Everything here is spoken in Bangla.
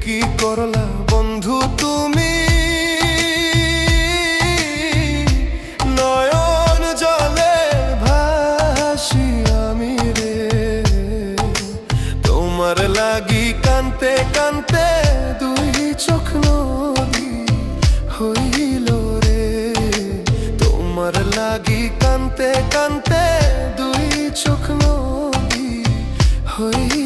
কি করলা বন্ধু তুমি, নয়ন জলে ভাসি আমি রে। তোমার লাগি কানতে কানতে দুই চোখ নদী হইল রে। তোমার লাগি কানতে কানতে দুই চোখ নদী হইল।